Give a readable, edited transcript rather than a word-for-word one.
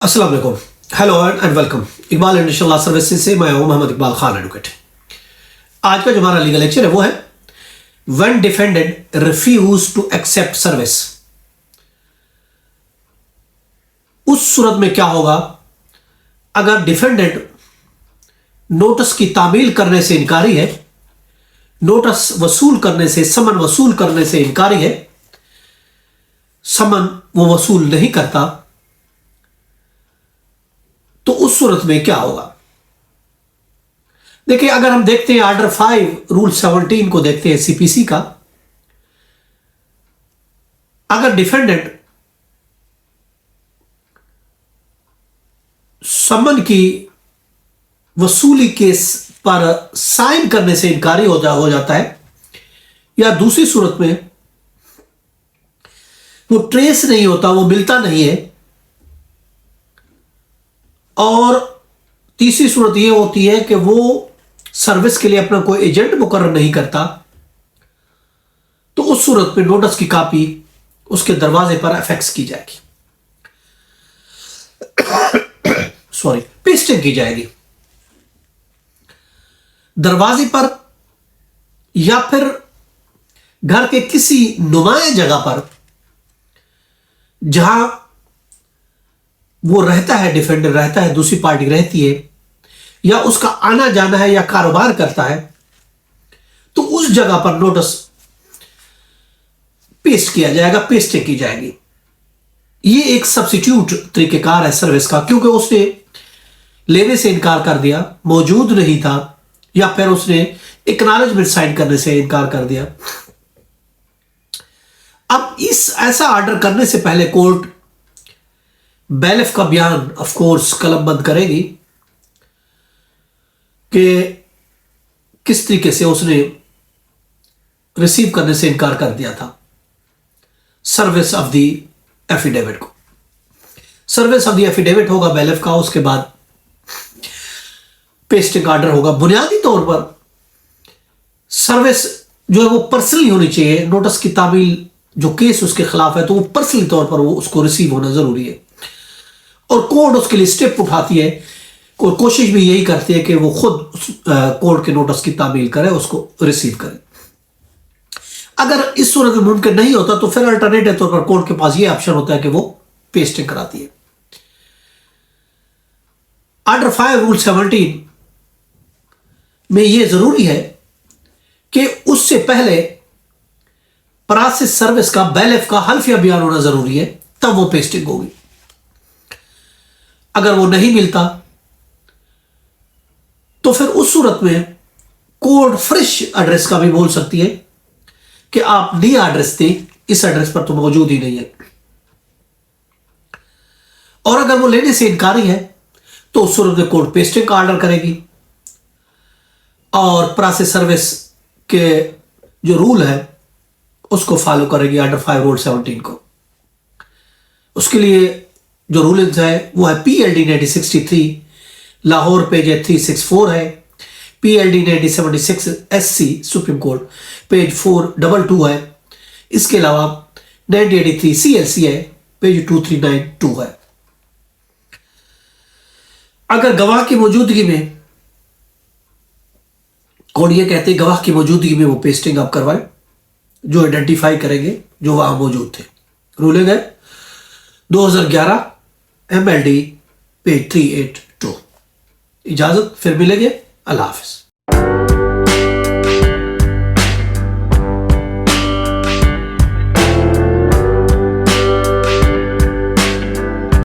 अस्सलाम वालेकुम, hello and welcome. Iqbal international law services से मैं हूं मोहम्मद इकबाल खान एडवोकेट। आज का जो हमारा लीगल लेक्चर है वो है when defendant refuse to accept service. उस सूरत में क्या होगा अगर डिफेंडेंट नोटिस की तामील करने से इनकारी है, नोटिस वसूल करने से, समन वसूल करने से इनकारी है, समन वो वसूल नहीं करता, तो उस सूरत में क्या होगा। देखिए, अगर हम देखते हैं ऑर्डर 5 रूल 17 को देखते हैं सीपीसी का, अगर डिफेंडेंट समन की वसूली केस पर साइन करने से इनकारी हो जाता है, या दूसरी सूरत में वो ट्रेस नहीं होता, वो मिलता नहीं है, और तीसरी सूरत यह होती है कि वो सर्विस के लिए अपना कोई एजेंट मुकर्रर नहीं करता, तो उस सूरत में नोटिस की कॉपी उसके दरवाजे पर अफेक्स की जाएगी, पेस्टिंग की जाएगी दरवाजे पर, या फिर घर के किसी नुमाया जगह पर जहां वो रहता है, डिफेंडर रहता है, दूसरी पार्टी रहती है, या उसका आना जाना है या कारोबार करता है, तो उस जगह पर नोटिस पेस्ट किया जाएगा, पेस्टिंग की जाएगी। ये एक सब्स्टिट्यूट तरीकेकार है सर्विस का, क्योंकि उसने लेने से इनकार कर दिया, मौजूद नहीं था, या फिर उसने एक्नॉलेजमेंट साइन करने से इनकार कर दिया। अब इस ऐसा ऑर्डर करने से पहले कोर्ट बैलिफ का बयान ऑफ कोर्स कलमबंद करेगी कि किस तरीके से उसने रिसीव करने से इनकार कर दिया था सर्विस ऑफ द एफिडेविट को। सर्विस ऑफ द एफिडेविट होगा बैलिफ का, उसके बाद पेस्टिंग ऑर्डर होगा। बुनियादी तौर पर सर्विस जो है वो पर्सनली होनी चाहिए। नोटिस की तामील जो केस उसके खिलाफ है, तो वो पर्सनली तौर पर वो उसको रिसीव होना जरूरी है, और कोर्ट उसके लिए स्टेप उठाती है, और कोशिश भी यही करती है कि वो खुद कोर्ट के नोटिस की तामील करे, उसको रिसीव करे। अगर इस सूरत में मुमकिन नहीं होता, तो फिर अल्टरनेटिव तौर पर कोर्ट के पास ये ऑप्शन होता है कि वो पेस्टिंग कराती है। ऑर्डर 5 रूल 17 में यह जरूरी है कि उससे पहले प्रोसेस सर्विस का, बैलिफ का हल्फिया बयान होना जरूरी है, तब वो पेस्टिंग होगी। अगर वो नहीं मिलता, तो फिर उस सूरत में कोर्ट फ्रेश एड्रेस का भी बोल सकती है कि आप नया एड्रेस दें, इस एड्रेस पर तो मौजूद ही नहीं है। और अगर वो लेने से इनकारी है, तो उस सूरत में कोर्ट पेस्टिंग का ऑर्डर करेगी, और प्रोसेस सर्विस के जो रूल है उसको फॉलो करेगी, ऑर्डर 5 रूल 17 को। उसके लिए जो रूलिंग्स है वो है PLD 1963 लाहौर पेज 364 है, PLD 1976 SC supreme court page 422 है। इसके अलावा 1983 CLC है, पेज 2392 है। अगर गवाह की मौजूदगी में, कोर्ट ये कहते हैं गवाह की मौजूदगी में वो पेस्टिंग आप करवाएं, जो आइडेंटिफाई करेंगे जो वहां मौजूद थे। रूलिंग है 2011 MLD पेज 382। इजाजत, फिर मिलेंगे। अल्लाह हाफिज।